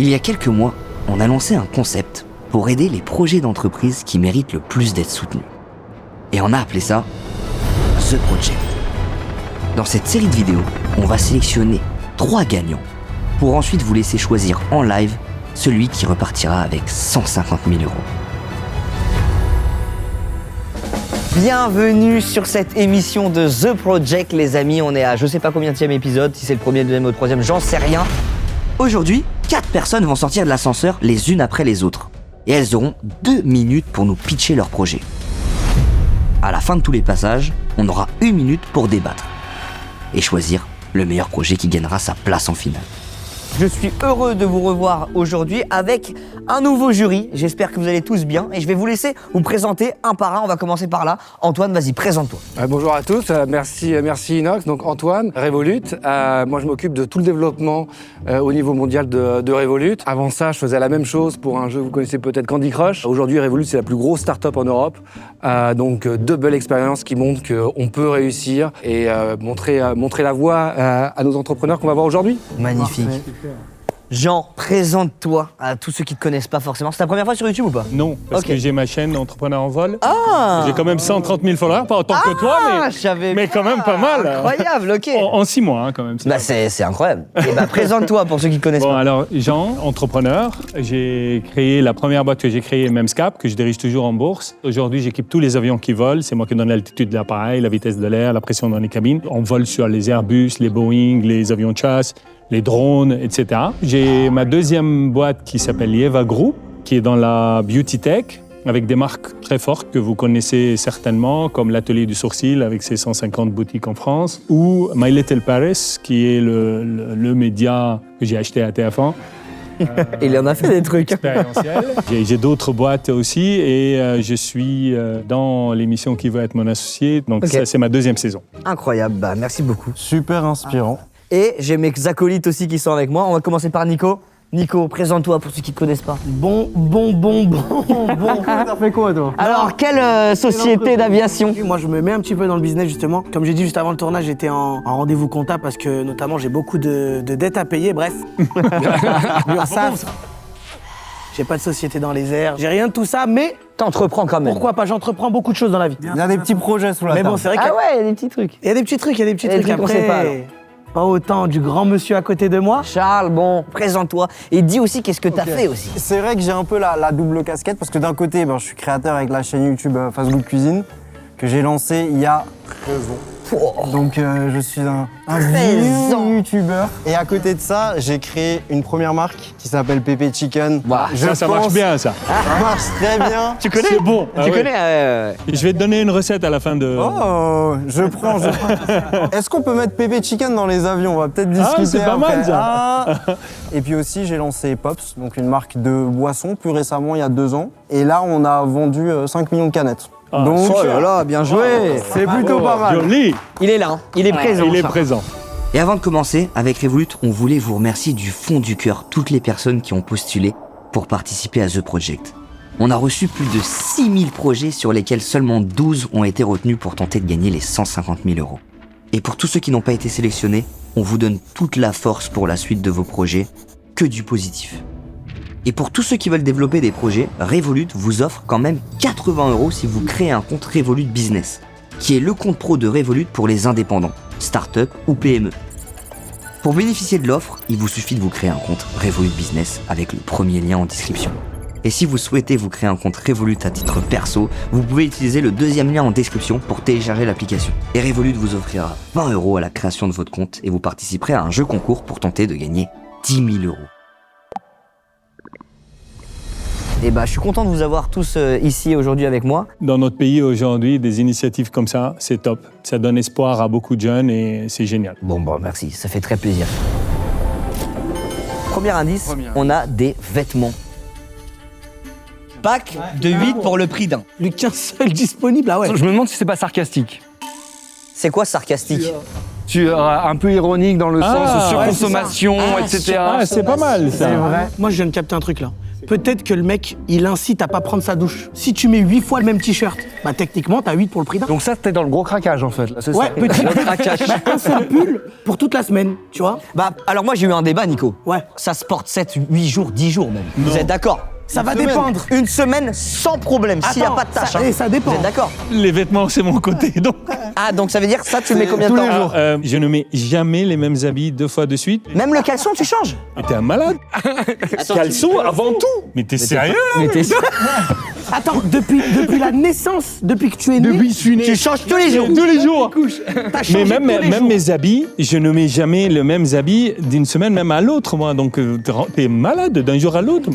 Il y a quelques mois, on a lancé un concept pour aider les projets d'entreprise qui méritent le plus d'être soutenus. Et on a appelé ça The Project. Dans cette série de vidéos, on va sélectionner 3 gagnants pour ensuite vous laisser choisir en live celui qui repartira avec 150 000 euros. Bienvenue sur cette émission de The Project, les amis. On est à je sais pas combien de épisode, si c'est le premier, le deuxième ou le troisième, j'en sais rien. Aujourd'hui, 4 personnes vont sortir de l'ascenseur les unes après les autres. Et elles auront 2 minutes pour nous pitcher leur projet. À la fin de tous les passages, on aura 1 minute pour débattre et choisir le meilleur projet qui gagnera sa place en finale. Je suis heureux de vous revoir aujourd'hui avec un nouveau jury. J'espère que vous allez tous bien et je vais vous laisser vous présenter un par un. On va commencer par là. Antoine, vas-y, présente-toi. Bonjour à tous, merci Inox. Donc Antoine, Revolut. Moi je m'occupe de tout le développement au niveau mondial de Revolut. Avant ça, je faisais la même chose pour un jeu, vous connaissez peut-être Candy Crush. Aujourd'hui, Revolut, c'est la plus grosse start-up en Europe. Donc deux belles expériences qui montrent qu'on peut réussir et montrer la voie à nos entrepreneurs qu'on va voir aujourd'hui. Magnifique. Jean, présente-toi à tous ceux qui ne te connaissent pas forcément. C'est ta première fois sur YouTube ou pas? Non, parce que j'ai ma chaîne Entrepreneur en vol. Ah! J'ai quand même 130 000 followers, pas autant que toi, mais quand même pas mal. Incroyable, ok. En 6 mois, hein, quand même. C'est incroyable. Et présente-toi pour ceux qui ne connaissent Bon, pas. alors, Jean, entrepreneur. J'ai créé la première boîte que j'ai créée, Memscap, que je dirige toujours en bourse. Aujourd'hui, j'équipe tous les avions qui volent. C'est moi qui donne l'altitude de l'appareil, la vitesse de l'air, la pression dans les cabines. On vole sur les Airbus, les Boeing, les avions de chasse, les drones, etc. J'ai ma deuxième boîte qui s'appelle Yeva Group, qui est dans la beauty tech, avec des marques très fortes que vous connaissez certainement, comme l'Atelier du Sourcil, avec ses 150 boutiques en France, ou My Little Paris, qui est le média que j'ai acheté à TF1. Il en a fait des trucs. Expérientiel. J'ai d'autres boîtes aussi, et je suis dans l'émission Qui veut être mon associé. Donc ça, c'est ma deuxième saison. Incroyable, merci beaucoup. Super inspirant. Et j'ai mes acolytes aussi qui sont avec moi. On va commencer par Nico. Nico, présente-toi pour ceux qui ne te connaissent pas. Bon. T'as fait quoi, toi? Alors, quelle société d'aviation? Moi, je me mets un petit peu dans le business, justement. Comme j'ai dit juste avant le tournage, j'étais en rendez-vous comptable parce que, notamment, j'ai beaucoup de dettes à payer, bref. L'URSSAF. J'ai pas de société dans les airs, j'ai rien de tout ça, mais... T'entreprends quand même. Pourquoi pas? J'entreprends beaucoup de choses dans la vie. Il y a des petits projets sous la table. Mais bon, c'est vrai qu'il Ah ouais, il y a des petits trucs. y a des petits trucs, qu'on sait pas, alors. Pas autant du grand monsieur à côté de moi. Charles, bon, présente-toi. Et dis aussi qu'est-ce que t'as fait aussi. C'est vrai que j'ai un peu la double casquette parce que d'un côté, je suis créateur avec la chaîne YouTube Fast Good Cuisine que j'ai lancée il y a 13 ans. Donc je suis un vieux youtubeur. Et à côté de ça, j'ai créé une première marque qui s'appelle Pépé Chicken. Ça marche bien, ça. Ça marche très bien. Tu connais? C'est bon. Tu connais Je vais te donner une recette à la fin de... Oh, je prends. Est-ce qu'on peut mettre Pépé Chicken dans les avions? On va peut-être discuter. c'est pas après. mal, ça. Et puis aussi, j'ai lancé Pops, donc une marque de boissons, plus récemment, il y a 2 ans. Et là, on a vendu 5 millions de canettes. Donc, oh là là, bien joué. c'est plutôt pas mal. Joli. Il est là, hein. Il est présent. Il est Charles. présent. Et avant de commencer, avec Revolut, on voulait vous remercier du fond du cœur toutes les personnes qui ont postulé pour participer à The Project. On a reçu plus de 6000 projets sur lesquels seulement 12 ont été retenus pour tenter de gagner les 150 000 euros. Et pour tous ceux qui n'ont pas été sélectionnés, on vous donne toute la force pour la suite de vos projets, que du positif. Et pour tous ceux qui veulent développer des projets, Revolut vous offre quand même 80 € si vous créez un compte Revolut Business, qui est le compte pro de Revolut pour les indépendants, start-up ou PME. Pour bénéficier de l'offre, il vous suffit de vous créer un compte Revolut Business avec le premier lien en description. Et si vous souhaitez vous créer un compte Revolut à titre perso, vous pouvez utiliser le deuxième lien en description pour télécharger l'application. Et Revolut vous offrira 20 € à la création de votre compte et vous participerez à un jeu concours pour tenter de gagner 10 000 €. Et je suis content de vous avoir tous ici aujourd'hui avec moi. Dans notre pays aujourd'hui, des initiatives comme ça, c'est top. Ça donne espoir à beaucoup de jeunes et c'est génial. Bon, merci, ça fait très plaisir. Premier indice, on a des vêtements. Pack de 8 pour le prix d'un. Lui qu'un seul disponible, ah ouais. Je me demande si c'est pas sarcastique. C'est quoi sarcastique? Un peu ironique dans le sens de surconsommation, ouais, etc. Ah, c'est pas mal, ça. C'est vrai. Moi, je viens de capter un truc là. peut-être que le mec, il incite à pas prendre sa douche. Si tu mets 8 fois le même t-shirt, bah techniquement, t'as 8 pour le prix d'un. Donc ça, t'es dans le gros craquage en fait. Là, c'est Ouais, ça. petit craquage. Bah, un seul pull pour toute la semaine, tu vois. Bah, alors moi j'ai eu un débat, Nico. Ouais. Ça se porte 7, 8 jours, 10 jours même. Vous êtes d'accord? Ça va dépendre. Une semaine sans problème, s'il n'y a Attends, pas de tâche. ça- ça dépend. Vous êtes d'accord? Les vêtements, c'est mon côté, donc. Ah, donc ça veut dire ça, tu le mets combien de tous temps? les jours. Je ne mets jamais les mêmes habits 2 fois de suite. Même le caleçon, tu changes? Mais t'es un malade. Caleçon avant tout. Mais t'es sérieux? Mais t'es Attends, depuis la naissance, depuis que tu es né, Tu changes tous les jours. Tous les jours. t'as changé Mais même, tous les même jours. mes habits, je ne mets jamais les mêmes habits d'une semaine même à l'autre, moi. Donc t'es malade d'un jour à l'autre.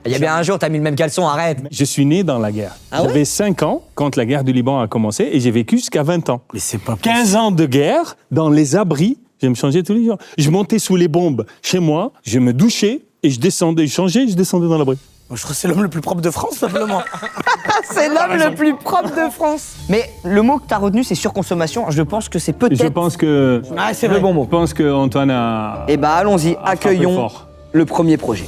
Il y a bien un jour, t'as mis le même caleçon, arrête. Je suis né dans la guerre. Ah ouais? J'avais 5 ans quand la guerre du Liban a commencé et j'ai vécu jusqu'à 20 ans. Mais c'est pas 15 ans de guerre dans les abris. Je me changeais tous les jours. Je montais sous les bombes chez moi, je me douchais et je descendais, je changeais, je descendais dans l'abri. Je trouve que c'est l'homme le plus propre de France, simplement. C'est l'homme le plus propre de France. Mais le mot que t'as retenu, c'est surconsommation. Je pense que c'est peut-être Je pense que Ah, c'est le vrai. bon mot. je pense que Antoine a. Eh bah allons-y, a frappé accueillons fort. le premier projet.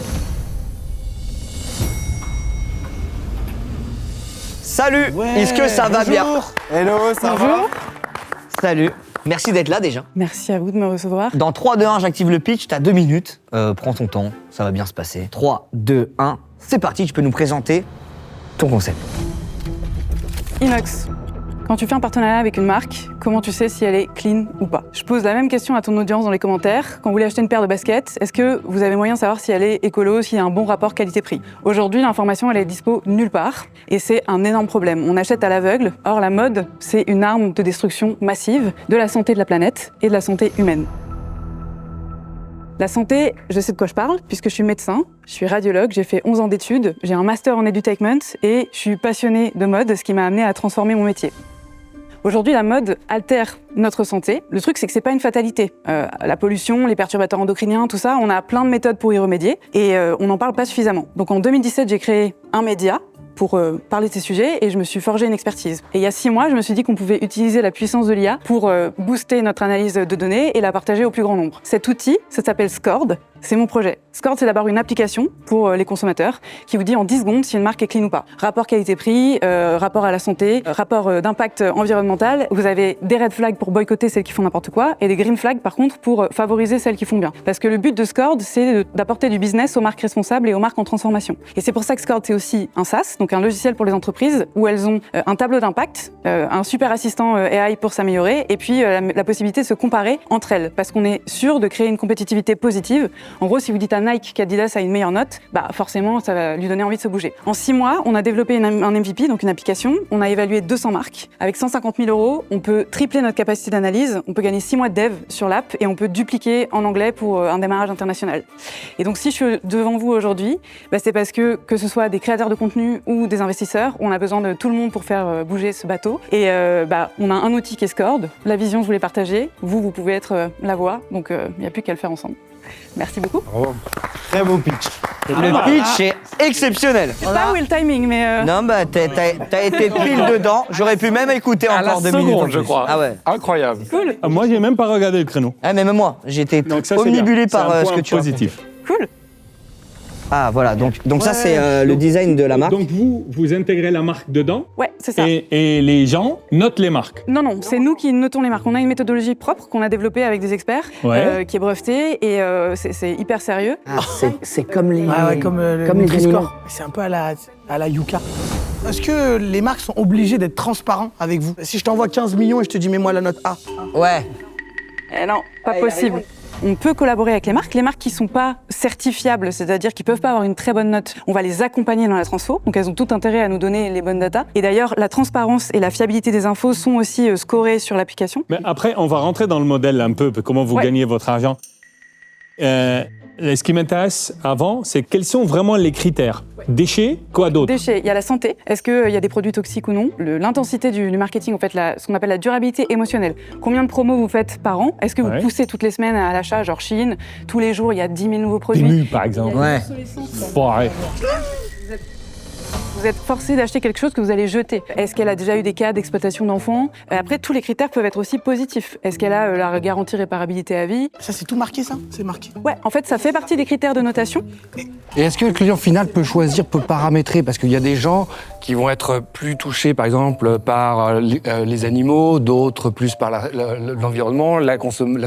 Salut, Ouais, est-ce que ça va bien? bonjour. Hello, ça va? Salut, merci d'être là déjà. Merci à vous de me recevoir. Dans 3, 2, 1, j'active le pitch, t'as 2 minutes. Prends ton temps, ça va bien se passer. 3, 2, 1, c'est parti, tu peux nous présenter ton concept. Inox, quand tu fais un partenariat avec une marque, comment tu sais si elle est clean ou pas? Je pose la même question à ton audience dans les commentaires. Quand vous voulez acheter une paire de baskets, est-ce que vous avez moyen de savoir si elle est écolo, s'il y a un bon rapport qualité-prix? Aujourd'hui, l'information, elle est dispo nulle part et c'est un énorme problème. On achète à l'aveugle. Or, la mode, c'est une arme de destruction massive de la santé de la planète et de la santé humaine. La santé, je sais de quoi je parle, puisque je suis médecin, je suis radiologue, j'ai fait 11 ans d'études, j'ai un master en edutainment et je suis passionnée de mode, ce qui m'a amenée à transformer mon métier. Aujourd'hui, la mode altère notre santé. Le truc, c'est que c'est pas une fatalité. La pollution, les perturbateurs endocriniens, tout ça, on a plein de méthodes pour y remédier et on n'en parle pas suffisamment. Donc en 2017, j'ai créé un média pour parler de ces sujets et je me suis forgé une expertise. Et il y a 6 mois, je me suis dit qu'on pouvait utiliser la puissance de l'IA pour booster notre analyse de données et la partager au plus grand nombre. Cet outil, ça s'appelle Scored, c'est mon projet. Scored, c'est d'abord une application pour les consommateurs qui vous dit en 10 secondes si une marque est clean ou pas. Rapport qualité-prix, rapport à la santé, rapport d'impact environnemental. Vous avez des red flags pour boycotter celles qui font n'importe quoi et des green flags par contre pour favoriser celles qui font bien. Parce que le but de Scored, c'est d'apporter du business aux marques responsables et aux marques en transformation. Et c'est pour ça que Scored, c'est aussi un SaaS, donc un logiciel pour les entreprises où elles ont un tableau d'impact, un super assistant AI pour s'améliorer et puis la possibilité de se comparer entre elles. Parce qu'on est sûr de créer une compétitivité positive. En gros, si vous dites à Nike qu'Adidas a une meilleure note, bah forcément, ça va lui donner envie de se bouger. En 6 mois, on a développé un MVP, donc une application. On a évalué 200 marques. Avec 150 000 €, on peut tripler notre capacité d'analyse. On peut gagner 6 mois de dev sur l'app et on peut dupliquer en anglais pour un démarrage international. Et donc, si je suis devant vous aujourd'hui, bah, c'est parce que ce soit des créateurs de contenu ou des investisseurs, on a besoin de tout le monde pour faire bouger ce bateau. Et on a un outil qui est Scored. La vision, je voulais partager. Vous pouvez être la voix. Donc, il n'y a plus qu'à le faire ensemble. Merci beaucoup. Très beau pitch. Le pitch est exceptionnel. Je sais pas où est le timing, mais... Non, bah t'as été pile dedans. J'aurais pu même écouter À la encore 2 minutes. seconde, en je plus. crois. Ah ouais. Incroyable. Cool, Moi, j'ai même pas regardé le créneau. Ah, même moi, j'ai été Donc ça, c'est bien. omnibulé C'est par un ce point que tu positif. cool. Ah voilà, donc ça Ouais. c'est le design de la marque. Donc vous intégrez la marque dedans Ouais, c'est ça. et les gens notent les marques. Non, c'est nous qui notons les marques. On a une méthodologie propre qu'on a développée avec des experts, Ouais. qui est brevetée et c'est hyper sérieux. Ah, c'est comme les Comme les le animaux. Nutri-Score. C'est un peu à la Yuka. Est-ce que les marques sont obligées d'être transparents avec vous? Si je t'envoie 15 millions et je te dis mets-moi la note A. Ouais. Eh non, pas possible. On peut collaborer avec les marques qui sont pas certifiables, c'est-à-dire qui peuvent pas avoir une très bonne note. On va les accompagner dans la transfo, donc elles ont tout intérêt à nous donner les bonnes datas. Et d'ailleurs, la transparence et la fiabilité des infos sont aussi scorées sur l'application. Mais après, on va rentrer dans le modèle un peu, comment vous Ouais. gagnez votre argent. Ce qui m'intéresse avant, c'est quels sont vraiment les critères. Déchets, quoi d'autre? Déchets, il y a la santé. Est-ce qu'il y a des produits toxiques ou non? L'intensité du marketing, en fait, ce qu'on appelle la durabilité émotionnelle. Combien de promos vous faites par an? Est-ce que vous Ouais. poussez toutes les semaines à l'achat, genre Chine? Tous les jours, il y a 10 000 nouveaux Des produits. nus, par exemple. Ouais. Bon, arrête. Vous êtes forcé d'acheter quelque chose que vous allez jeter. Est-ce qu'elle a déjà eu des cas d'exploitation d'enfants? Après, tous les critères peuvent être aussi positifs. Est-ce qu'elle a la garantie réparabilité à vie? Ça, c'est tout marqué, ça? C'est marqué. Ouais, en fait, ça fait partie des critères de notation. Et est-ce que le client final peut choisir, peut paramétrer? Parce qu'il y a des gens qui vont être plus touchés, par exemple, par les animaux, d'autres plus par l'environnement, la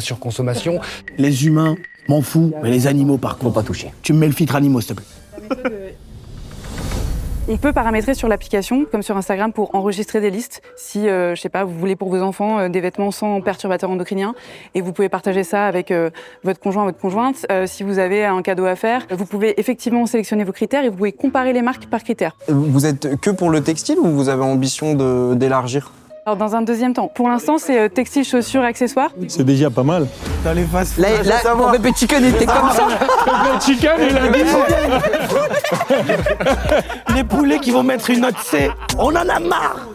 surconsommation. Les humains, m'en fous, mais les animaux, par contre. Faut pas toucher. Tu me mets le filtre animaux, s'il te plaît. On peut paramétrer sur l'application, comme sur Instagram, pour enregistrer des listes. Si, je sais pas, vous voulez pour vos enfants des vêtements sans perturbateurs endocriniens, et vous pouvez partager ça avec votre conjoint, votre conjointe. Si vous avez un cadeau à faire, vous pouvez effectivement sélectionner vos critères et vous pouvez comparer les marques par critères. Vous êtes que pour le textile ou vous avez ambition d'élargir? Alors, dans un deuxième temps, pour l'instant, c'est textile, chaussures, accessoires. C'est déjà pas mal. Dans les faces. Là, mon bébé chicken était comme ça. Le chicken, il a dit. Les poulets qui vont mettre une note C, on en a marre.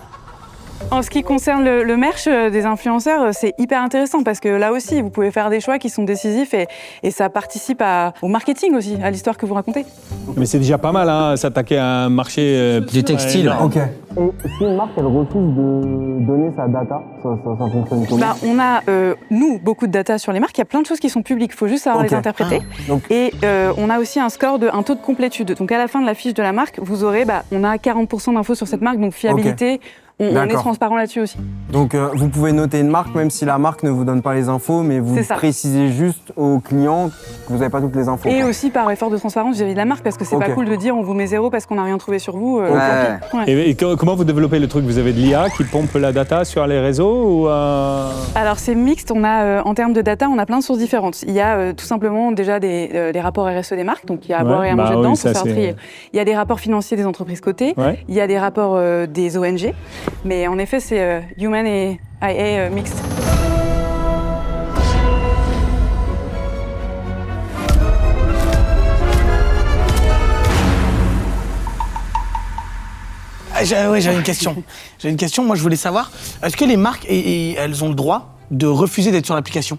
En ce qui concerne le merch des influenceurs, c'est hyper intéressant parce que là aussi, vous pouvez faire des choix qui sont décisifs et ça participe au marketing aussi, à l'histoire que vous racontez. Mais c'est déjà pas mal, hein, s'attaquer à un marché Du textile. Ok. Et si une marque, elle refuse de donner sa data, ça fonctionne comment? On a, nous, beaucoup de data sur les marques. Il y a plein de choses qui sont publiques, il faut juste savoir Ok. les interpréter. Donc- Et on a aussi un taux de complétude. Donc à la fin de la fiche de la marque, vous aurez, on a 40% d'infos sur cette marque, donc fiabilité. On est D'accord. transparent là-dessus aussi. Donc vous pouvez noter une marque même si la marque ne vous donne pas les infos, mais vous C'est ça. précisez juste au client que vous n'avez pas toutes les infos. Et quoi. aussi par effort de transparence vis-à-vis de la marque, parce que c'est pas Ok. cool de dire on vous met 0 parce qu'on n'a rien trouvé sur vous. Ouais. tant pis. Ouais. Et comment vous développez le truc? Vous avez de l'IA qui pompe la data sur les réseaux ou Alors c'est mixte, on a en termes de data, on a plein de sources différentes. Il y a tout simplement déjà les rapports RSE des marques, donc il y a à Ouais, boire et à bah manger oui, dedans ça, pour faire c'est- trier. Il y a des rapports financiers des entreprises cotées, Ouais. il y a des rapports des ONG, mais en effet c'est human et IA mixte. J'avais une question. J'avais une question. Moi, je voulais savoir, est-ce que les marques, elles ont le droit de refuser d'être sur l'application?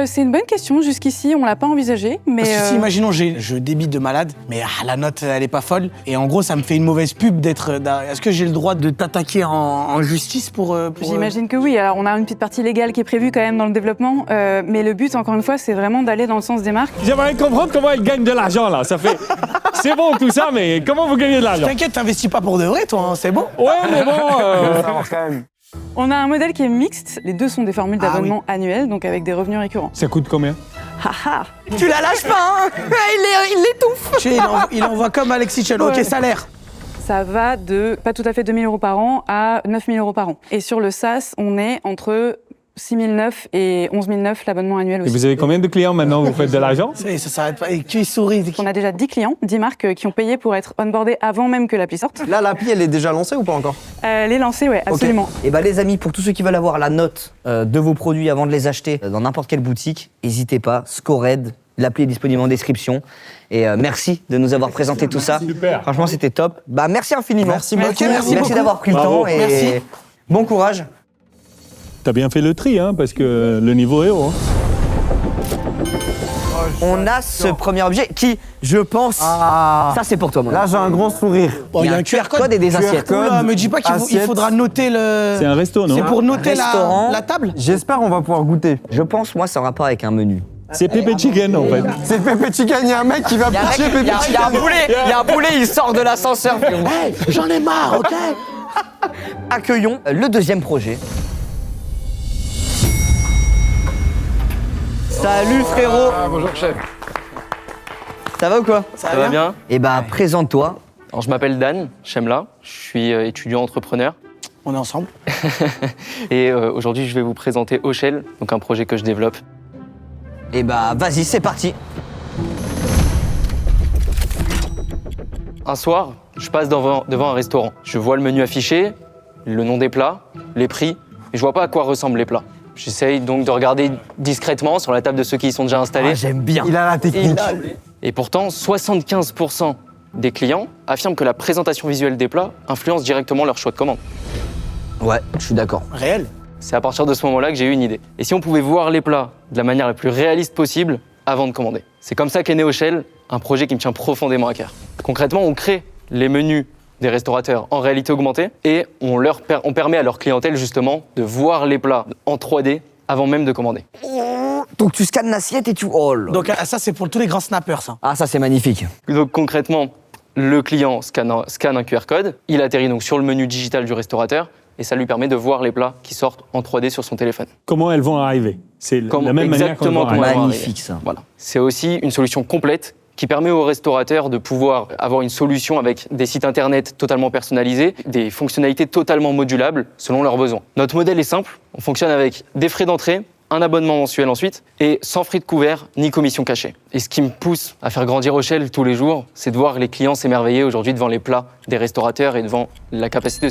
C'est une bonne question. Jusqu'ici, on l'a pas envisagé, mais Parce que si, imaginons, je débite de malade, mais la note, elle est pas folle, et en gros, ça me fait une mauvaise pub d'être... Est-ce que j'ai le droit de t'attaquer en justice pour j'imagine que oui. Alors, on a une petite partie légale qui est prévue quand même dans le développement, mais le but, encore une fois, c'est vraiment d'aller dans le sens des marques. J'aimerais comprendre comment elle gagne de l'argent là. Ça fait. C'est bon tout ça, mais comment vous gagnez de l'argent? T'inquiète, t'investis pas pour de vrai, toi, hein, c'est bon. Ouais, mais bon. Ça marche quand même. On a un modèle qui est mixte. Les deux sont des formules Ah d'abonnement annuelles, donc avec des revenus récurrents. Ça coûte combien? Haha. Tu la lâches pas, hein. Il l'étouffe. Il envoie comme Alexis Chel. Ok, Ouais. salaire. Ça va de pas tout à fait 2 000 € par an à 9 000 € par an. Et sur le SaaS, on est entre 6 900 et 11 900 l'abonnement annuel Et aussi. vous avez combien de clients maintenant? Vous faites de l'argent? Ça s'arrête pas. Et qui sourit. On a déjà 10 clients, 10 marques qui ont payé pour être onboardés avant même que l'appli sorte. Là, l'appli, elle est déjà lancée ou pas encore? Les lancer, ouais, absolument. Et bah les amis, pour tous ceux qui veulent avoir la note de vos produits avant de les acheter dans n'importe quelle boutique, n'hésitez pas, Scored, l'appli est disponible en description. Et merci de nous avoir présenté tout ça. Super. Franchement, c'était top. Bah merci infiniment. Merci beaucoup. Merci beaucoup. d'avoir pris le Bravo. temps et Merci. bon courage. T'as bien fait le tri, hein, parce que le niveau est haut. Hein. On a ce premier objet qui, je pense, Ah. ça c'est pour toi, mon Là, ami. j'ai un grand sourire. Bon, Il y a un QR code et des QR assiettes. code. Oula, me dis pas qu'il assiette. faudra noter le... C'est un resto, non? C'est pour noter Restaurant. la table? J'espère on va pouvoir goûter. Je pense, moi, ça a rapport avec un menu. C'est Pepe Chicken en fait. C'est Pepe Chicken, il y a un mec qui va pitcher Pepe Chicken. Il y a un poulet, il sort de l'ascenseur. Hey, j'en ai marre, ok? Accueillons le deuxième projet. Salut frérot, Bonjour chef, ça va ou quoi? ça va bien? Eh bah présente-toi. Alors je m'appelle Dan Chemla, je suis étudiant entrepreneur On est ensemble. et aujourd'hui je vais vous présenter Oshell, donc un projet que je développe. Eh bah vas-y, c'est parti. Un soir, je passe devant un restaurant. Je vois le menu affiché, le nom des plats, les prix, et je vois pas à quoi ressemblent les plats. J'essaye donc de regarder discrètement sur la table de ceux qui y sont déjà installés. Ah, j'aime bien. Il a la technique. Et pourtant, 75% des clients affirment que la présentation visuelle des plats influence directement leur choix de commande. Ouais, je suis d'accord. Réel. C'est à partir de ce moment-là que j'ai eu une idée. Et si on pouvait voir les plats de la manière la plus réaliste possible avant de commander? C'est comme ça qu'est né Oshell, un projet qui me tient profondément à cœur. Concrètement, on crée les menus des restaurateurs en réalité augmentée et on permet à leur clientèle justement de voir les plats en 3D avant même de commander. Donc tu scannes l'assiette et tu... Oh là. Donc ça, c'est pour tous les grands snappers, ça. Ah, ça c'est magnifique. Donc concrètement, le client scanne un QR code, il atterrit donc sur le menu digital du restaurateur et ça lui permet de voir les plats qui sortent en 3D sur son téléphone. Comment elles vont arriver? C'est la même manière qu'elles vont comment arriver. elles vont Magnifique, arriver. ça. Voilà. C'est aussi une solution complète qui permet aux restaurateurs de pouvoir avoir une solution avec des sites internet totalement personnalisés, des fonctionnalités totalement modulables selon leurs besoins. Notre modèle est simple, on fonctionne avec des frais d'entrée, un abonnement mensuel ensuite, et sans frais de couvert ni commission cachée. Et ce qui me pousse à faire grandir Rochelle tous les jours, c'est de voir les clients s'émerveiller aujourd'hui devant les plats des restaurateurs et devant la capacité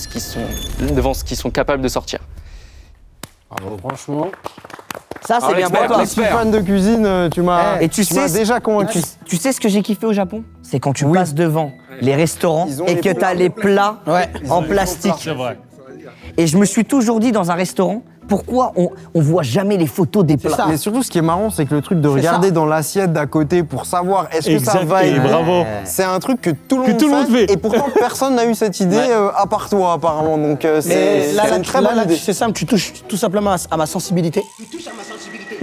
devant ce qu'ils sont capables de sortir. Alors, franchement, Ça c'est bien pour toi. je suis fan de cuisine, tu m'as Et tu sais, déjà convaincu. Tu sais ce que j'ai kiffé au Japon? C'est quand tu passes devant les restaurants Ils ont et les que plats. t'as les plats en les plastique. C'est vrai. Et je me suis toujours dit dans un restaurant, pourquoi on voit jamais les photos des plats? Mais surtout, ce qui est marrant, c'est que le truc de C'est regarder ça. dans l'assiette d'à côté pour savoir est-ce que ça Exact, va et être... bravo. C'est un truc que tout le Que monde tout le monde fait. Et pourtant, personne n'a eu cette idée à part toi, apparemment. Donc, Mais c'est là, une très bonne idée. c'est simple, tu touches tout simplement à ma sensibilité. Tu touches à ma sensibilité.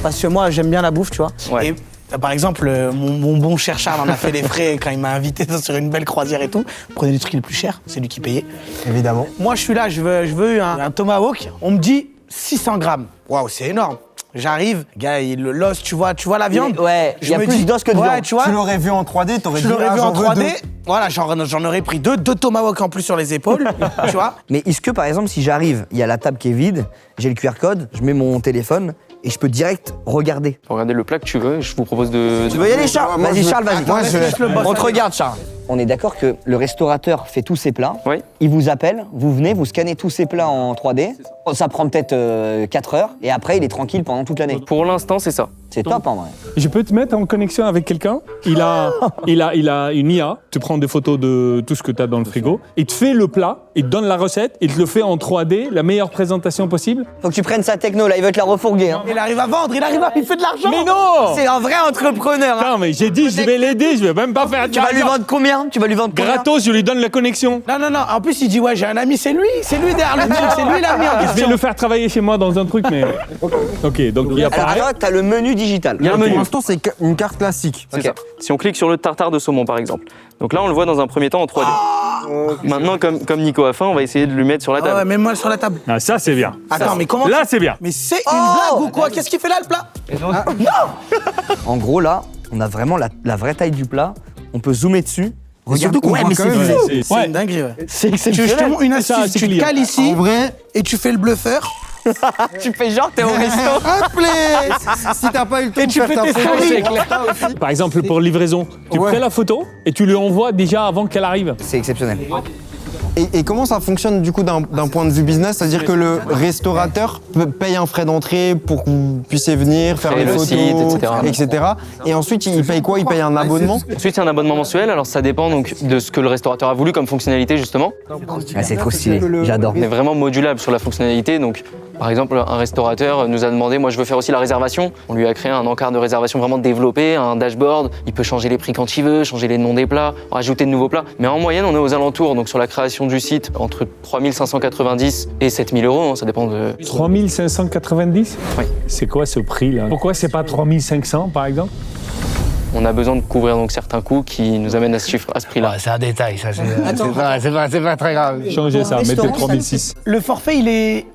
Parce que moi, j'aime bien la bouffe, tu vois. Ouais. Et par exemple, mon bon cher Charles en a fait les frais quand il m'a invité sur une belle croisière et tout. Prenez les trucs les plus chers, c'est lui qui payait. Évidemment. Moi, je suis là, je veux un tomahawk. On me dit 600 grammes. Waouh, c'est énorme. J'arrive, gars, l'os, tu vois la viande. Ouais, il y a me plus dis, d'os que de ouais, viande. tu vois. Tu l'aurais vu en 3D, t'aurais Je dit l'aurais ah, vu en j'en veux 3D. deux. Voilà, j'en aurais pris deux tomahawks en plus sur les épaules, tu vois. Mais est-ce que par exemple, si j'arrive, il y a la table qui est vide, j'ai le QR code, je mets mon téléphone et je peux direct regarder. Pour regarder le plat que tu veux, je vous propose de... Tu veux y aller, Charles? Moi, Vas-y, je- Charles, vas-y. Moi, je- Laisse-le boss, On te allez. regarde, Charles. On est d'accord que le restaurateur fait tous ses plats. Oui. Il vous appelle, vous venez, vous scannez tous ses plats en 3D. Ça prend peut-être 4 heures et après, il est tranquille pendant toute l'année. Pour l'instant, c'est ça. C'est top en vrai. Je peux te mettre en connexion avec quelqu'un. Il a une IA. Tu prends des photos de tout ce que tu as dans le frigo. Il te fait le plat, il te donne la recette, il te le fait en 3D, la meilleure présentation possible. Faut que tu prennes sa techno là, il veut te la refourguer. Hein. Il arrive à vendre, il fait de l'argent. Mais non! C'est un vrai entrepreneur. Hein. Attends, mais j'ai dit, je vais l'aider, je vais même pas faire. Tu vas lui vendre combien? Tu vas lui vendre combien? Gratos, je lui donne la connexion. Non, en plus il dit ouais j'ai un ami, c'est lui derrière le truc, c'est lui l'ami en Je vais question. le faire travailler chez moi dans un truc, mais. Ok, donc il y a Alors pareil. attends, t'as le menu digital. Il y a un Pour menu. l'instant, c'est une carte classique. C'est ça. Si on clique sur le tartare de saumon, par exemple. Donc là, on le voit dans un premier temps en 3D. Maintenant, comme Nico a faim, on va essayer de le mettre sur la Ah ouais, table. mets-moi sur la table. Ah, ça, c'est bien. Attends, mais comment Là, c'est bien. Mais c'est une blague ou quoi? Qu'est-ce qu'il fait là le plat? En gros là, on a vraiment la vraie taille du plat. On peut zoomer dessus. Regarde, Surtout qu'on on voit voit quand quand même même fou. C'est- C'est une dinguerie, ouais. C'est Je te exceptionnel. montre une Ça, astuce, c'est tu te clean. cales ici En vrai, et tu fais le bluffeur. Tu fais genre t'es au resto. hop les Si t'as pas eu le temps Et de tu faire fais ta tes photo, stories. c'est clair. Par exemple, pour livraison, tu Ouais. prends la photo et tu lui envoies déjà avant qu'elle arrive. C'est exceptionnel. Et comment ça fonctionne du coup d'un point de vue business? C'est-à-dire que le restaurateur paye un frais d'entrée pour que vous puissiez venir, faire Créer les le photos, site, etc. Et ensuite, il paye quoi? Il paye un abonnement? Ensuite, c'est un abonnement mensuel. Alors, ça dépend donc de ce que le restaurateur a voulu comme fonctionnalité, justement. Ah, c'est trop stylé. J'adore. On est vraiment modulable sur la fonctionnalité. Donc, par exemple, un restaurateur nous a demandé, moi, je veux faire aussi la réservation. On lui a créé un encart de réservation vraiment développé, un dashboard. Il peut changer les prix quand il veut, changer les noms des plats, rajouter de nouveaux plats. Mais en moyenne, on est aux alentours, donc sur la création du site, entre 3 590 et 7 000 euros. Hein, ça dépend de... 3590 Oui. C'est quoi ce prix-là? Pourquoi c'est pas 3500 par exemple? On a besoin de couvrir donc certains coûts qui nous amènent à ce chiffre, à ce prix-là. C'est un détail, ça. C'est pas très grave. Changez ça, mettez 3006. Le forfait,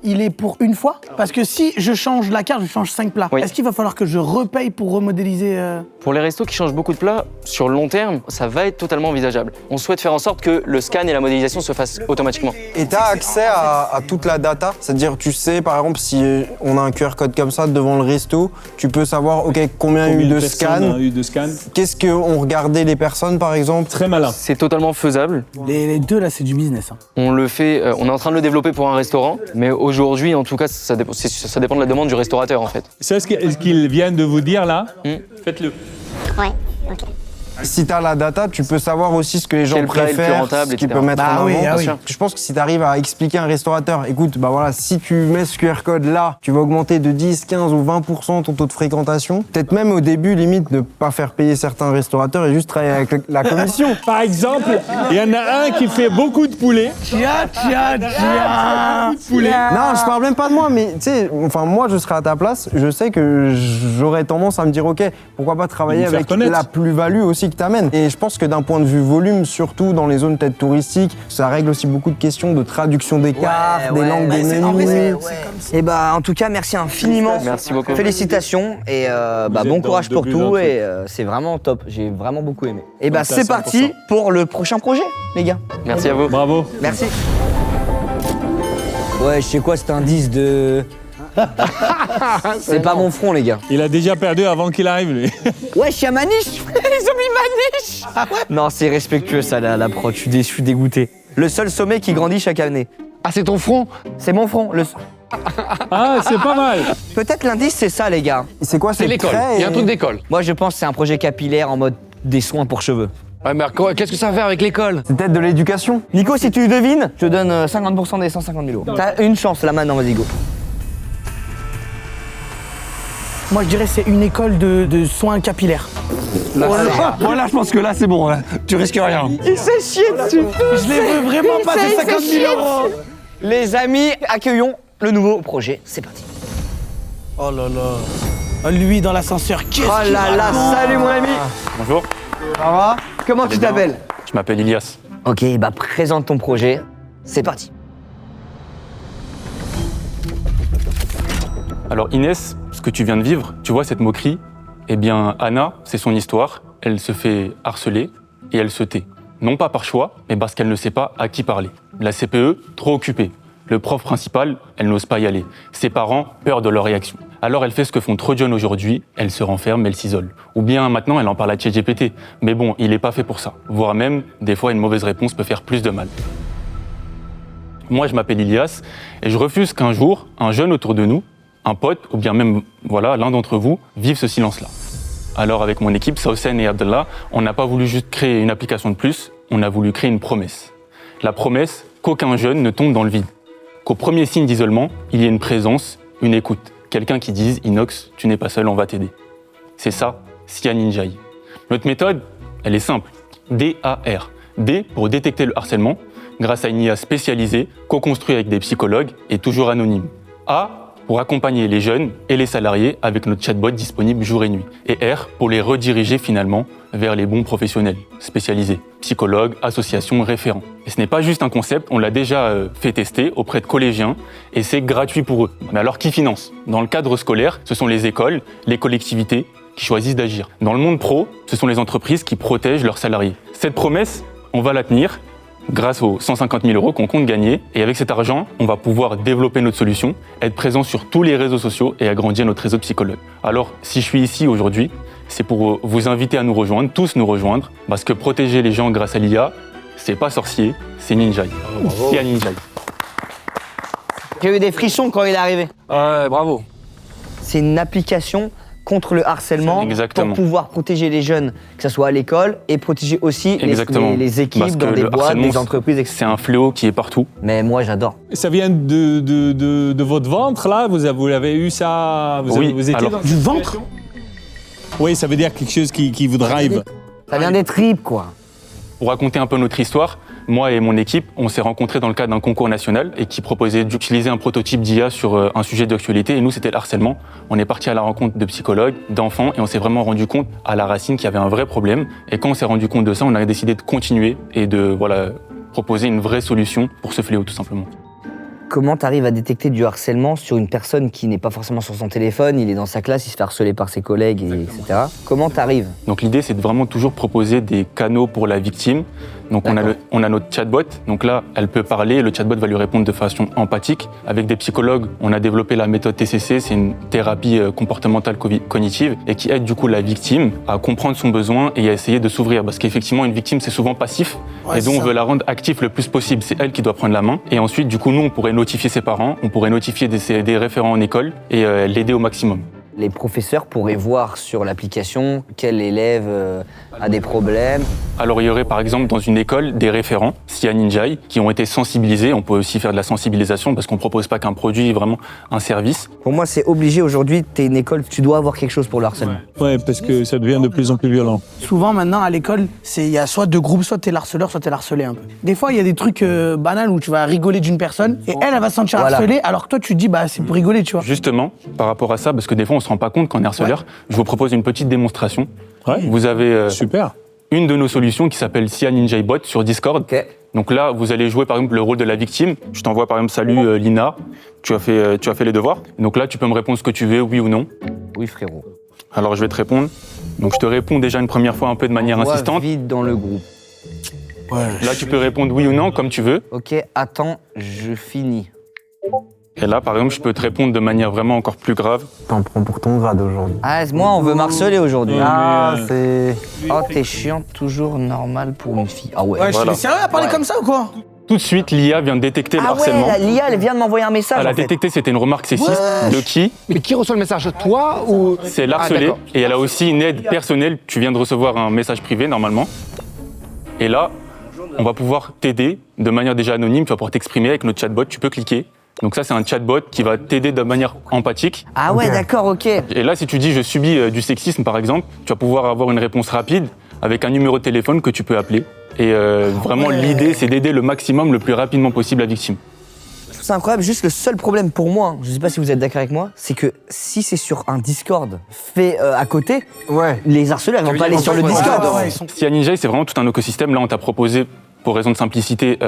il est pour une fois? Parce que si je change la carte, je change 5 plats. Oui. Est-ce qu'il va falloir que je repaye pour remodéliser Pour les restos qui changent beaucoup de plats, sur le long terme, ça va être totalement envisageable. On souhaite faire en sorte que le scan et la modélisation se fassent automatiquement. Et tu as accès à toute la data? C'est-à-dire, tu sais, par exemple, si on a un QR code comme ça devant le resto, tu peux savoir, OK, combien il y a eu de scans, eu de scans? qu'est-ce qu'ont regardé les personnes, par exemple? Très malin. C'est totalement faisable. Les deux, là, c'est du business. Hein. On le fait, on est en train de le développer pour un restaurant, mais aujourd'hui, en tout cas, ça dépend de la demande du restaurateur, en fait. C'est ce qu'il vient de vous dire là? Faites-le. Ouais, ok. si tu as la data, tu peux savoir aussi ce que les gens Quel plat est le plus préfèrent, rentable, ce qu'ils etc. peuvent mettre Bah en oui, avant. ah oui. Je pense que si tu arrives à expliquer à un restaurateur, écoute, bah voilà, si tu mets ce QR code là, tu vas augmenter de 10, 15 ou 20% ton taux de fréquentation. Peut-être même au début, limite, ne pas faire payer certains restaurateurs et juste travailler avec la commission. Par exemple, il y en a un qui fait beaucoup de poulet. Tiens. Non, je parle même pas de moi, mais tu sais, enfin moi je serais à ta place, je sais que j'aurais tendance à me dire ok, pourquoi pas travailler Nous faire avec connaître. la plus-value aussi que t'amènes. Et je pense que d'un point de vue volume, surtout dans les zones peut-être touristiques, ça règle aussi beaucoup de questions de traduction des cartes, des langues des menus. Et bah en tout cas merci infiniment. Merci beaucoup. Félicitations et Vous êtes bon dans courage le pour but tout d'un truc. et c'est vraiment top. J'ai vraiment beaucoup aimé. Et bah Donc, c'est à parti 100%. pour le prochain projet les gars. Merci à vous. Bravo. Merci. Ouais, je sais quoi cet indice de... C'est pas mon front les gars. Il a déjà perdu avant qu'il arrive, lui. Ouais, je suis à Maniche. Ils ont mis Maniche. Non, c'est respectueux ça la prod, je suis déçu, dégoûté. Le seul sommet qui grandit chaque année. Ah, c'est ton front? C'est mon front. Ah, c'est pas mal. Peut-être l'indice c'est ça les gars. C'est quoi C'est le l'école. trait Il y a un et- truc d'école. Moi je pense que c'est un projet capillaire en mode des soins pour cheveux. Ouais, mais qu'est-ce que ça va faire avec l'école? C'est peut-être de l'éducation. Nico, si tu devines, je te donne 50% des 150 000 euros. T'as une chance là maintenant, vas-y go. Moi, je dirais que c'est une école de soins capillaires. Voilà, je pense que là, c'est bon. Là. Tu risques rien. Il s'est chié dessus. Je les veux vraiment pas, ces 50 000 euros. Les amis, accueillons le nouveau projet. C'est parti. Oh là là. Oh, lui, dans l'ascenseur, qu'est-ce Oh qu'il là là, raconte? salut mon ami. Bonjour, Ça va? Comment tu t'appelles? je m'appelle Ilias. Ok, bah présente ton projet. C'est parti. Alors Inès, ce que tu viens de vivre, tu vois cette moquerie, eh bien Anna, c'est son histoire, elle se fait harceler et elle se tait. Non pas par choix, mais parce qu'elle ne sait pas à qui parler. La CPE, trop occupée. Le prof principal, elle n'ose pas y aller. Ses parents, peur de leur réaction. Alors elle fait ce que font trop de jeunes aujourd'hui, elle se renferme, elle s'isole. Ou bien maintenant elle en parle à ChatGPT. Mais bon, il n'est pas fait pour ça. Voire même, des fois une mauvaise réponse peut faire plus de mal. Moi je m'appelle Ilias et je refuse qu'un jour, un jeune autour de nous, un pote ou bien même voilà, l'un d'entre vous, vive ce silence-là. Alors avec mon équipe, Sausen et Abdallah, on n'a pas voulu juste créer une application de plus, on a voulu créer une promesse. La promesse qu'aucun jeune ne tombe dans le vide. Qu'au premier signe d'isolement, il y ait une présence, une écoute. Quelqu'un qui dise « Inox, tu n'es pas seul, on va t'aider ». C'est ça, Sia Ninjai. Notre méthode, elle est simple. DAR. D pour détecter le harcèlement, grâce à une IA spécialisée, co-construite avec des psychologues et toujours anonyme. A pour accompagner les jeunes et les salariés avec notre chatbot disponible jour et nuit. Et R pour les rediriger finalement vers les bons professionnels spécialisés, psychologues, associations, référents. Et ce n'est pas juste un concept, on l'a déjà fait tester auprès de collégiens et c'est gratuit pour eux. Mais alors qui finance? Dans le cadre scolaire, ce sont les écoles, les collectivités qui choisissent d'agir. Dans le monde pro, ce sont les entreprises qui protègent leurs salariés. Cette promesse, on va la tenir grâce aux 150 000 euros qu'on compte gagner. Et avec cet argent, on va pouvoir développer notre solution, être présent sur tous les réseaux sociaux et agrandir notre réseau de psychologues. Alors, si je suis ici aujourd'hui, c'est pour vous inviter à nous rejoindre, tous nous rejoindre, parce que protéger les gens grâce à l'IA, c'est pas sorcier, c'est Ninjai. C'est un Ninjai. J'ai eu des frissons quand il est arrivé. Ouais, bravo. C'est une application contre le harcèlement Exactement. pour pouvoir protéger les jeunes, que ce soit à l'école, et protéger aussi Exactement. les équipes Parce que dans des le boîtes, harcèlement, des entreprises, etc. C'est un fléau qui est partout. Mais moi, j'adore. Ça vient de votre ventre, là? Vous avez eu ça? Oui, vous étiez alors- dans Du cette ventre? situation? Oui, ça veut dire quelque chose qui vous drive. Ça vient des tripes, quoi. Pour raconter un peu notre histoire, moi et mon équipe, on s'est rencontrés dans le cadre d'un concours national et qui proposait d'utiliser un prototype d'IA sur un sujet d'actualité. Et nous, c'était le harcèlement. On est parti à la rencontre de psychologues, d'enfants, et on s'est vraiment rendu compte à la racine qu'il y avait un vrai problème. Et quand on s'est rendu compte de ça, on a décidé de continuer et de proposer une vraie solution pour ce fléau, tout simplement. Comment t'arrives à détecter du harcèlement sur une personne qui n'est pas forcément sur son téléphone, il est dans sa classe, il se fait harceler par ses collègues, etc. Comment t'arrives? Donc l'idée, c'est de vraiment toujours proposer des canaux pour la victime. Donc on a notre chatbot. Donc là, elle peut parler, le chatbot va lui répondre de façon empathique. Avec des psychologues, on a développé la méthode TCC, c'est une thérapie comportementale cognitive et qui aide du coup la victime à comprendre son besoin et à essayer de s'ouvrir. Parce qu'effectivement, une victime, c'est souvent passif Ouais, et donc c'est on ça. veut la rendre active le plus possible. C'est elle qui doit prendre la main. Et ensuite, du coup, nous, on pourrait notifier ses parents, on pourrait notifier des référents en école et l'aider au maximum. Les professeurs pourraient voir sur l'application quel élève a des problèmes. Alors il y aurait par exemple dans une école des référents, SIA Ninjai, qui ont été sensibilisés. On peut aussi faire de la sensibilisation parce qu'on ne propose pas qu'un produit, vraiment un service. Pour moi, c'est obligé aujourd'hui, t'es une école, tu dois avoir quelque chose pour le harcèlement. Ouais, parce que ça devient de plus en plus violent. Souvent maintenant à l'école, il y a soit deux groupes, soit t'es l'harceleur, soit t'es harcelé un peu. Des fois il y a des trucs banals où tu vas rigoler d'une personne et elle va se sentir harcelée alors que toi tu te dis bah c'est pour rigoler, tu vois. Justement, par rapport à ça, parce que des fois on ne se rend pas compte qu'on est harceleur, je vous propose une petite démonstration. Ouais. Vous avez Super. une de nos solutions qui s'appelle SIA Ninjai Bot sur Discord. Ok. Donc là, vous allez jouer par exemple le rôle de la victime. Je t'envoie par exemple salut Lina, tu as fait les devoirs. Donc là, tu peux me répondre ce que tu veux, oui ou non. Oui, frérot. Alors je vais te répondre. Donc je te réponds déjà une première fois un peu de manière insistante. Vite dans le groupe. Là, tu peux répondre oui ou non comme tu veux. Ok, attends, je finis. Et là, par exemple, je peux te répondre de manière vraiment encore plus grave. T'en prends pour ton grade aujourd'hui. Ah, moi, on veut m'harceler aujourd'hui. Ah, c'est... Oh, t'es chiant, toujours normal pour une fille. Ah ouais. Ouais, Voilà. je suis sérieux à parler comme ça ou quoi? Tout de suite, l'IA vient de détecter le Ah harcèlement. ouais, l'IA, elle vient de m'envoyer un message. Elle a en fait. détecté c'était une remarque sexiste. De qui? Mais qui reçoit le message? Toi ou... C'est l'harcelé. d'accord. Et elle a aussi une aide personnelle. Tu viens de recevoir un message privé normalement. Et là, on va pouvoir t'aider de manière déjà anonyme. Tu vas pouvoir t'exprimer avec notre chatbot. Tu peux cliquer. Donc ça, c'est un chatbot qui va t'aider de manière empathique. Ah ouais, d'accord, ok. Et là, si tu dis je subis du sexisme, par exemple, tu vas pouvoir avoir une réponse rapide avec un numéro de téléphone que tu peux appeler. Et vraiment, l'idée, c'est d'aider le maximum, le plus rapidement possible la victime. C'est incroyable, juste le seul problème pour moi, je sais pas si vous êtes d'accord avec moi, c'est que si c'est sur un Discord fait à côté, Ouais. les harceleurs ils vont pas aller sur le Discord. SIA Ninjai, c'est vraiment tout un écosystème. Là, on t'a proposé, pour raison de simplicité,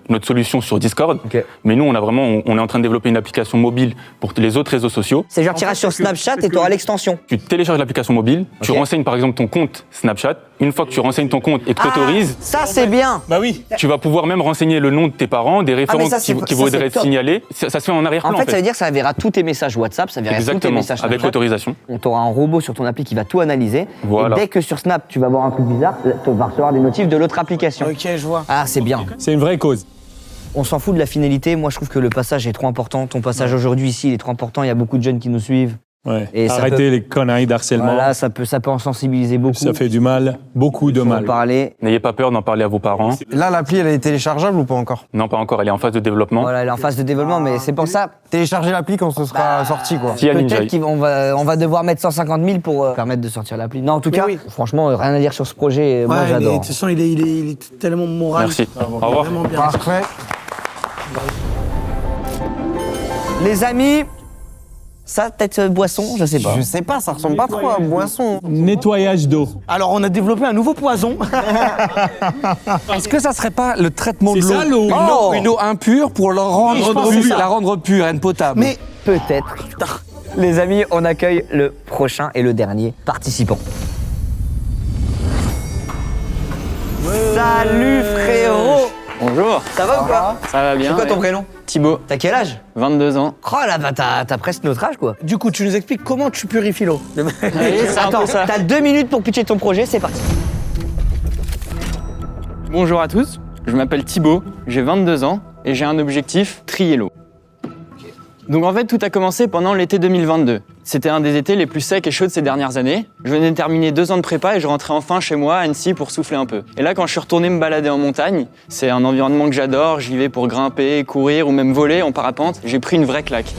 notre solution sur Discord. Ok. Mais nous, on est en train de développer une application mobile pour les autres réseaux sociaux. C'est genre tirage sur Snapchat et t'auras l'extension. Tu télécharges l'application mobile, tu Ok. renseignes par exemple ton compte Snapchat. Une fois que tu renseignes ton compte et que t'autorises, Ça c'est bien. Bah oui. tu vas pouvoir même renseigner le nom de tes parents, des référents ça, qui ça, voudraient c'est être top. signalés. Ça se fait en arrière-plan En fait, ça veut dire que ça verra tous tes messages WhatsApp, ça verra tous tes Exactement, messages avec Snapchat. autorisation. On t'aura un robot sur ton appli qui va tout analyser. Voilà. Et dès que sur Snap, tu vas voir un truc bizarre, tu vas recevoir des notifs de l'autre application. Ok, je vois. Ah, c'est bien. C'est une vraie cause. On s'en fout de la finalité. Moi, je trouve que le passage est trop important. Ton passage aujourd'hui ici, il est trop important. Il y a beaucoup de jeunes qui nous suivent. Ouais. Et ça Arrêtez peut- les conneries d'harcèlement. Voilà, ça peut en sensibiliser beaucoup. Ça fait du mal, beaucoup de Faut en mal. parler. N'ayez pas peur d'en parler à vos parents. Là, l'appli, elle est téléchargeable ou pas encore? Non, pas encore, elle est en phase de développement. Voilà, elle est en phase de développement, mais c'est pour ça. Télécharger l'appli quand ce sera sorti, quoi. SIA Peut-être Ninjai. qu'on va devoir mettre 150 000 pour permettre de sortir l'appli. Non, en tout Mais cas, oui. franchement, rien à dire sur ce projet. Moi, Ouais, de j'adore. toute façon, il est tellement moral. Merci. Au revoir. Vraiment bien. Parfait. Les amis, ça, peut-être boisson, je sais pas. Je sais pas, ça ressemble pas trop à boisson. Nettoyage d'eau. Alors, on a développé un nouveau poison. Est-ce que ça serait pas le traitement de C'est ça, l'eau? l'eau. Une eau impure pour la rendre que c'est pure, ça. la rendre pure, and potable. Mais Peut-être. Les amis, on accueille le prochain et le dernier participant. Salut frérot. Bonjour, Ça va ou quoi? ça va bien? C'est quoi ton ouais. prénom? Thibaut, T'as quel âge? 22 ans. Oh là, bah t'as presque notre âge quoi. du coup, tu nous expliques comment tu purifies l'eau. c'est un Attends, peu ça. t'as 2 minutes pour pitcher ton projet, c'est parti. Bonjour à tous, je m'appelle Thibaut, j'ai 22 ans et j'ai un objectif, trier l'eau. Donc en fait, tout a commencé pendant l'été 2022. C'était un des étés les plus secs et chauds de ces dernières années. Je venais de terminer 2 ans de prépa et je rentrais enfin chez moi à Annecy pour souffler un peu. Et là, quand je suis retourné me balader en montagne, c'est un environnement que j'adore, j'y vais pour grimper, courir ou même voler en parapente, j'ai pris une vraie claque.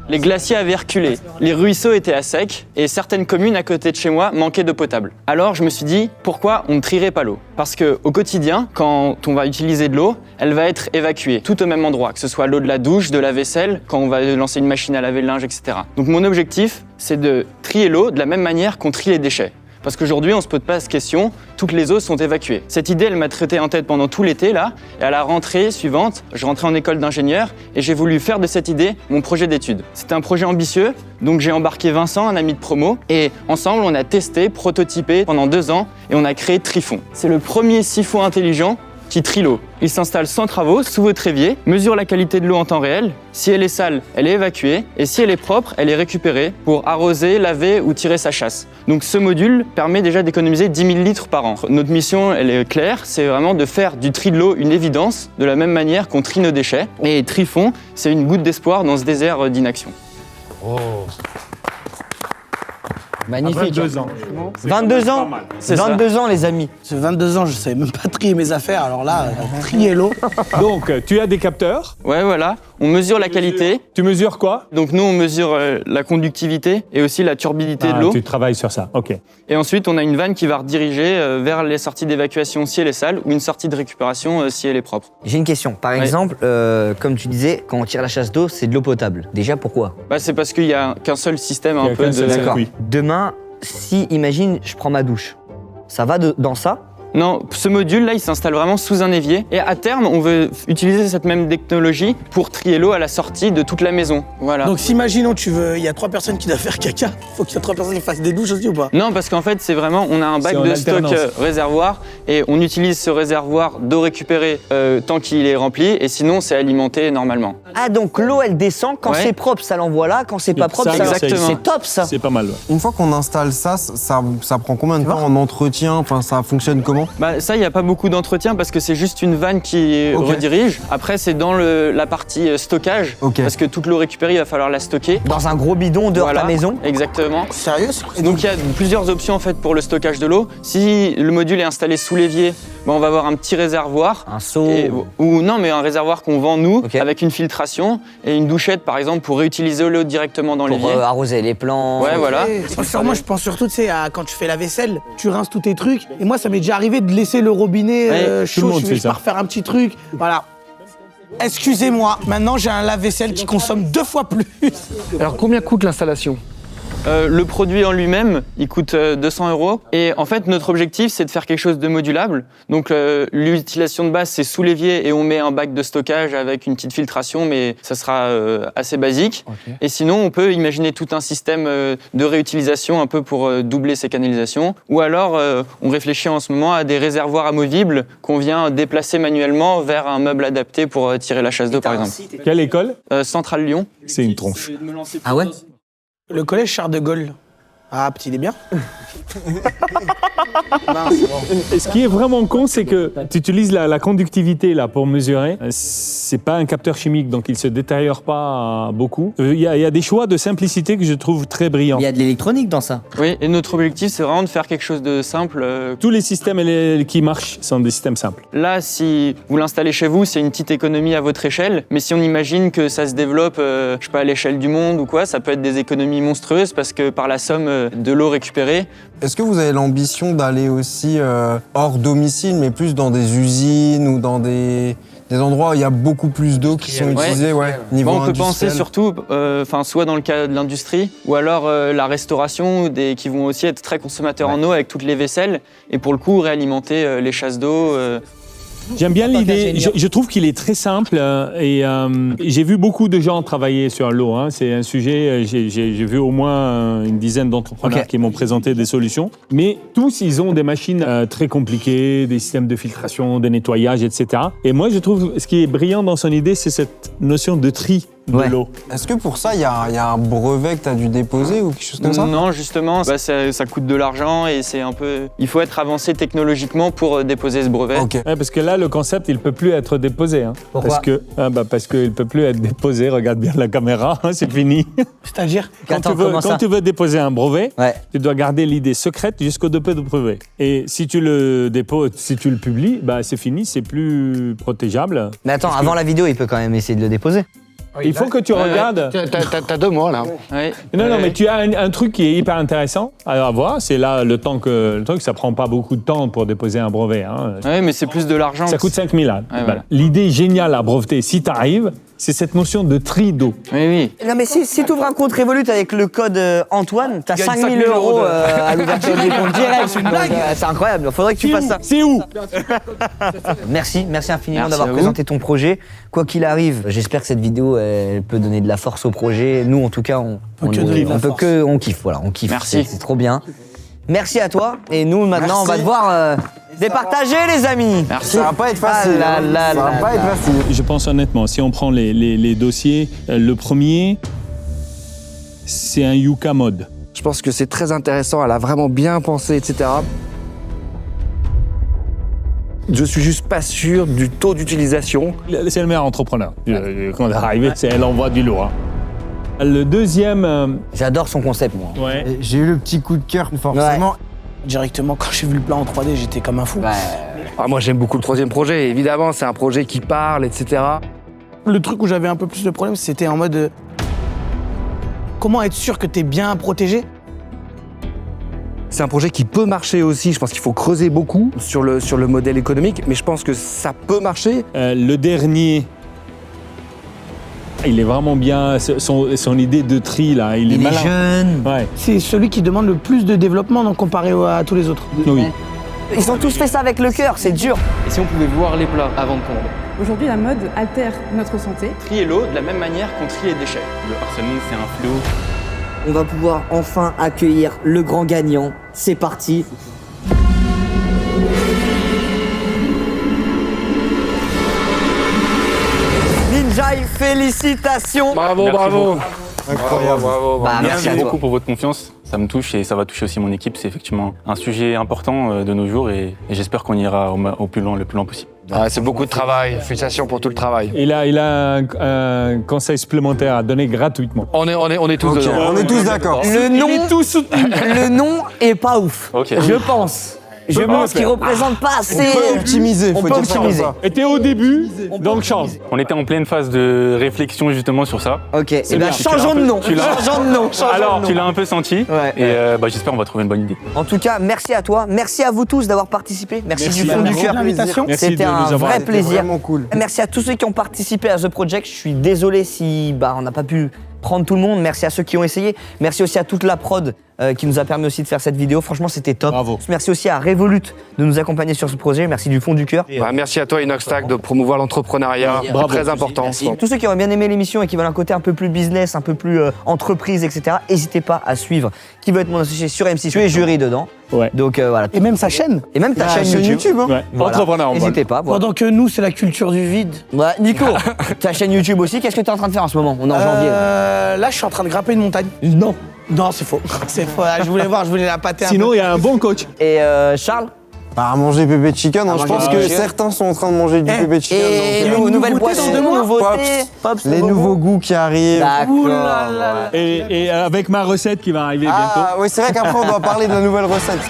Les glaciers avaient reculé, les ruisseaux étaient à sec et certaines communes à côté de chez moi manquaient d'eau potable. Alors je me suis dit, pourquoi on ne trierait pas l'eau? Parce qu'au quotidien, quand on va utiliser de l'eau, elle va être évacuée, tout au même endroit, que ce soit l'eau de la douche, de la vaisselle, quand on va lancer une machine à laver le linge, etc. Donc mon objectif, c'est de trier l'eau de la même manière qu'on trie les déchets. Parce qu'aujourd'hui, on se pose pas cette question, toutes les eaux sont évacuées. Cette idée, elle m'a trotté en tête pendant tout l'été, là, et à la rentrée suivante, je rentrais en école d'ingénieur et j'ai voulu faire de cette idée mon projet d'études. C'était un projet ambitieux, donc j'ai embarqué Vincent, un ami de promo, et ensemble, on a testé, prototypé pendant 2 ans, et on a créé Trifon. C'est le premier siphon intelligent qui trie l'eau. Il s'installe sans travaux, sous votre évier, mesure la qualité de l'eau en temps réel. Si elle est sale, elle est évacuée. Et si elle est propre, elle est récupérée pour arroser, laver ou tirer sa chasse. Donc ce module permet déjà d'économiser 10 000 litres par an. Notre mission, elle est claire, c'est vraiment de faire du tri de l'eau une évidence, de la même manière qu'on trie nos déchets. Et Trifon, c'est une goutte d'espoir dans ce désert d'inaction. Magnifique. 22 ans. 22 ans. C'est ça. 22 ans, les amis. C'est 22 ans, je savais même pas trier mes affaires. Alors là, trier l'eau. Donc, tu as des capteurs. Ouais, voilà. On mesure la qualité. Tu mesures quoi? Donc nous, on mesure la conductivité et aussi la turbidité de l'eau. Tu travailles sur ça, ok. Et ensuite, on a une vanne qui va rediriger vers les sorties d'évacuation si elle est sale ou une sortie de récupération si elle est propre. J'ai une question. Par exemple, comme tu disais, quand on tire la chasse d'eau, c'est de l'eau potable. Déjà, pourquoi? Bah, c'est parce qu'il n'y a qu'un seul système un peu de... D'accord. Oui. Demain, si, imagine, je prends ma douche, ça va dans ça? Non, ce module-là, il s'installe vraiment sous un évier. Et à terme, on veut utiliser cette même technologie pour trier l'eau à la sortie de toute la maison. Voilà. Donc, si imaginons, il y a 3 personnes qui doivent faire caca, faut qu'il y ait 3 personnes qui fassent des douches aussi ou pas? Non, parce qu'en fait, c'est vraiment, on a un bac C'est en de stock alternance. réservoir et on utilise ce réservoir d'eau récupérée tant qu'il est rempli et sinon, c'est alimenté normalement. Ah, donc l'eau, elle descend. Quand Ouais. c'est propre, ça l'envoie là. Quand c'est pas propre, ça exactement. C'est top, ça. C'est pas mal. Ouais. Une fois qu'on installe ça, ça prend combien de temps en entretien? Enfin, ça fonctionne comment? Bah, ça, il n'y a pas beaucoup d'entretien parce que c'est juste une vanne qui Ok. redirige. Après, c'est dans la partie stockage Ok. parce que toute l'eau récupérée, il va falloir la stocker. Dans un gros bidon dehors de Voilà, ta maison. Exactement. Sérieux? Et donc il y a plusieurs options en fait pour le stockage de l'eau. Si le module est installé sous l'évier, on va avoir un petit réservoir. Un seau. Ou non, mais un réservoir qu'on vend nous, Ok. avec une filtration et une douchette par exemple pour réutiliser l'eau directement dans Pour l'évier. arroser les plantes. Ouais, voilà. Moi, je pense surtout, tu sais, à quand tu fais la vaisselle, tu rinces tous tes trucs. Et moi, ça m'est déjà arrivé de laisser le robinet Ouais, chaud. tout le monde Je fait vais ça. pas refaire un petit truc. Voilà. Excusez-moi, maintenant j'ai un lave-vaisselle qui consomme 2 fois plus. Alors combien coûte l'installation? Le produit en lui-même, il coûte 200 €. Et en fait, notre objectif, c'est de faire quelque chose de modulable. Donc, l'utilisation de base, c'est sous l'évier et on met un bac de stockage avec une petite filtration, mais ça sera assez basique. Ok. Et sinon, on peut imaginer tout un système de réutilisation un peu pour doubler ces canalisations. Ou alors, on réfléchit en ce moment à des réservoirs amovibles qu'on vient déplacer manuellement vers un meuble adapté pour tirer la chasse d'eau, par exemple. Quelle école? Centrale Lyon. C'est une tronche. Ah ouais? Le collège Charles de Gaulle. Ah, petit, il est bien. Et ce qui est vraiment con, c'est que tu utilises la conductivité là pour mesurer. C'est pas un capteur chimique, donc il se détériore pas beaucoup. Il y a des choix de simplicité que je trouve très brillants. Il y a de l'électronique dans ça. Oui, et notre objectif, c'est vraiment de faire quelque chose de simple. Tous les systèmes qui marchent sont des systèmes simples. Là, si vous l'installez chez vous, c'est une petite économie à votre échelle. Mais si on imagine que ça se développe, je sais pas, à l'échelle du monde ou quoi, ça peut être des économies monstrueuses parce que par la somme de l'eau récupérée. Est-ce que vous avez l'ambition d'aller aussi hors domicile, mais plus dans des usines ou dans des endroits où il y a beaucoup plus d'eau qui sont utilisées, niveau Bon, on peut penser industriel? surtout, soit dans le cas de l'industrie, ou alors la restauration, qui vont aussi être très consommateurs en eau avec toutes les vaisselles, et pour le coup réalimenter les chasses d'eau. J'aime bien l'idée. Je trouve qu'il est très simple et j'ai vu beaucoup de gens travailler sur l'eau. Hein. C'est un sujet. J'ai vu au moins une dizaine d'entrepreneurs qui m'ont présenté des solutions. Mais tous, ils ont des machines très compliquées, des systèmes de filtration, de nettoyage, etc. Et moi, je trouve ce qui est brillant dans son idée, c'est cette notion de tri de l'eau. Est-ce que pour ça, il y a un brevet que tu as dû déposer ou quelque chose comme ça? Non, justement, ça coûte de l'argent et c'est un peu. Il faut être avancé technologiquement pour déposer ce brevet. Ok. Ouais, parce que là, le concept, il peut plus être déposé. Hein. Pourquoi? Parce qu'il peut plus être déposé. Regarde bien la caméra, c'est fini. C'est-à-dire? Quand tu veux déposer un brevet, Ouais. tu dois garder l'idée secrète jusqu'au dépôt de brevet. Et si tu le déposes, si tu le publies, c'est fini, c'est plus protégeable. Mais attends, avant la vidéo, il peut quand même essayer de le déposer. Il faut que tu regardes. T'as 2 mois là. Ouais. Non, mais tu as un truc qui est hyper intéressant à voir. C'est là le truc, ça prend pas beaucoup de temps pour déposer un brevet. Hein. Ouais, mais c'est plus de l'argent. Ça coûte 5 000 $. Ouais, Voilà. voilà. L'idée géniale à breveter, si tu arrives, c'est cette notion de tri d'eau. Oui. Non, mais si tu ouvres un compte Revolut avec le code Antoine, t'as 5 000 € à l'ouverture du compte direct. C'est incroyable. Il faudrait que tu fasses ça. C'est où? Merci infiniment Merci d'avoir à vous. présenté ton projet. Quoi qu'il arrive, j'espère que cette vidéo elle peut donner de la force au projet. Nous, en tout cas, on kiffe. Voilà, on kiffe. Merci. C'est trop bien. Merci à toi. Et nous, maintenant, on va devoir départager, les amis. Merci. Ça va pas être facile. Ah là Ça va là pas là. être facile. Je pense honnêtement, si on prend les dossiers, le premier, c'est un Yucca Mode. Je pense que c'est très intéressant, elle a vraiment bien pensé, etc. Je suis juste pas sûr du taux d'utilisation. C'est le meilleur entrepreneur. Quand elle est arrivée, elle envoie du lourd. Hein. Le deuxième, J'adore son concept, moi. ouais. Et j'ai eu le petit coup de cœur, forcément. Directement, quand j'ai vu le plan en 3D, j'étais comme un fou. Ah, moi, j'aime beaucoup le troisième projet. Évidemment, c'est un projet qui parle, etc. Le truc où j'avais un peu plus de problème, c'était en mode comment être sûr que t'es bien protégé. C'est un projet qui peut marcher aussi. Je pense qu'il faut creuser beaucoup sur le modèle économique, mais je pense que ça peut marcher. Le dernier, il est vraiment bien. Son idée de tri, là, il est malin. jeune. Ouais, C'est celui qui demande le plus de développement donc, comparé à tous les autres. oui. Ils ont tous fait ça avec le cœur, c'est dur. Et si on pouvait voir les plats avant de commander? Aujourd'hui, la mode altère notre santé. Trier l'eau de la même manière qu'on trie les déchets. Le harcèlement, c'est un fléau. On va pouvoir enfin accueillir le grand gagnant. C'est parti. Ninjai, félicitations. Bravo, Merci bravo. beaucoup. Incroyable. Bah, Merci merci à toi. beaucoup pour votre confiance. Ça me touche et ça va toucher aussi mon équipe. C'est effectivement un sujet important de nos jours et j'espère qu'on ira au plus loin, le plus loin possible. Ah, c'est beaucoup de travail. Félicitations pour tout le travail. Il a un conseil supplémentaire à donner gratuitement. On est tous Ok, dedans. on est tous d'accord. Le nom, le nom est pas ouf. Ok. Je pense. Je pense qu'il représente pas assez. On peut optimiser, On faut peut dire ça comme optimiser. ça. Et t'es au début, donc chance. On était en pleine phase de réflexion justement sur ça. Ok, et bien. bien changeons de nom. Tu l'as- Changeons de nom. Alors, tu l'as un peu senti Ouais. et j'espère qu'on va trouver une bonne idée. En tout cas, merci à toi. Merci à vous tous d'avoir participé. Merci Merci du à fond du vous. cœur. L'invitation. Merci C'était de un nous avoir vrai C'était plaisir. vraiment cool. Merci à tous ceux qui ont participé à The Project. Je suis désolé si on n'a pas pu prendre tout le monde. Merci à ceux qui ont essayé. Merci aussi à toute la prod qui nous a permis aussi de faire cette vidéo. Franchement, c'était top. Bravo. Merci aussi à Revolut de nous accompagner sur ce projet. Merci du fond du cœur. Bah, merci à toi, Inoxtag, de promouvoir l'entrepreneuriat. Bravo. Très important. Tous ceux qui auraient bien aimé l'émission et qui veulent un côté un peu plus business, un peu plus entreprise, etc., n'hésitez pas à suivre Qui veut être mon associé sur M6. Tu es jury dedans. Ouais. Donc voilà. Et même sa chaîne. Et même ta La chaîne YouTube. hein. Ouais. Voilà. Entrepreneur en vol. N'hésitez pas. Voilà. Pendant que nous, c'est la culture du vide. Ouais, Nico, ta chaîne YouTube aussi, qu'est-ce que tu es en train de faire en ce moment? On est en janvier. Là, je suis en train de grimper une montagne. Non. Non, c'est faux. C'est faux. Je voulais voir, je voulais la pâter un peu. Sinon, il y a un bon coach. Et Charles? Bah, à manger pépé chicken, hein. Je pense que certains sont en train de manger du pépé chicken. Et donc, nouvelle nouveauté boisson, dans 2 mois. nouveauté. Pops, les nouveaux goûts qui arrivent. D'accord. Ouh là là. Et avec ma recette qui va arriver bientôt. Ah oui, c'est vrai qu'après on doit parler de la nouvelle recette.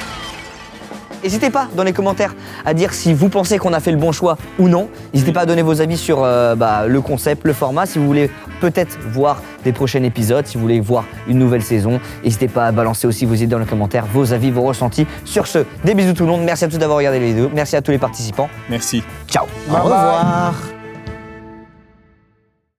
N'hésitez pas dans les commentaires à dire si vous pensez qu'on a fait le bon choix ou non. N'hésitez pas à donner vos avis sur le concept, le format. Si vous voulez peut-être voir des prochains épisodes, si vous voulez voir une nouvelle saison, n'hésitez pas à balancer aussi vos idées dans les commentaires, vos avis, vos ressentis. Sur ce, des bisous tout le monde. Merci à tous d'avoir regardé les vidéos. Merci à tous les participants. Merci. Ciao. Au revoir.